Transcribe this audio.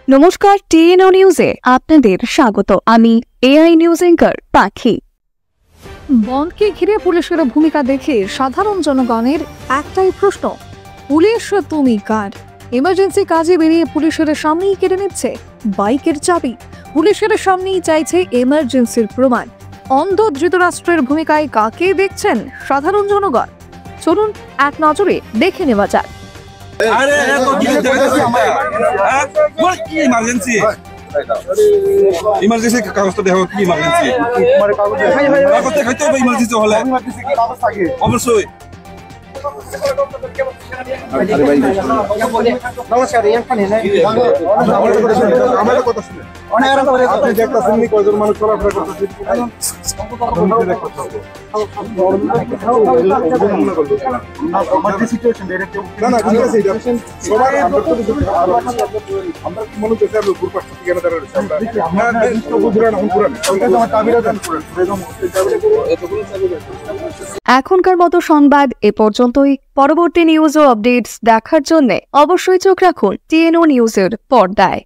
নমস্কার, টিএনও নিউজে আপনাদের স্বাগত। আমি এআই নিউজ অ্যাঙ্কার পাখি। বনকে ঘিরে পুলিশের ভূমিকা দেখে সাধারণ জনগণের একটাই প্রশ্ন, পুলিশ তুমি কার? ইমার্জেন্সি কাজে বেরিয়ে পুলিশের সামনেই কেড়ে নিচ্ছে বাইকের চাবি, পুলিশের সামনেই চাইছে এমার্জেন্সির প্রমাণ। অন্ধ ধৃতরাষ্ট্রের ভূমিকায় কাকে দেখছেন সাধারণ জনগণ? চলুন এক নজরে দেখে নেওয়া যাক। ইমার্জেন্সি কাগজটা দেখো, কি ইমার্জেন্সি কাগজ দেখাইতে হবে। ইমার্জেন্সি হলে অবশ্যই। নমস্কার, আমার কথা শুনে আপনি দেখতেছেন কয়জন মানুষ চলাফেরা করতেছে। এখনকার মতো সংবাদ এ পর্যন্তই। পরবর্তী নিউজ ও আপডেটস দেখার জন্য অবশ্যই চোখ রাখুন টিএনও নিউজের পর্দায়।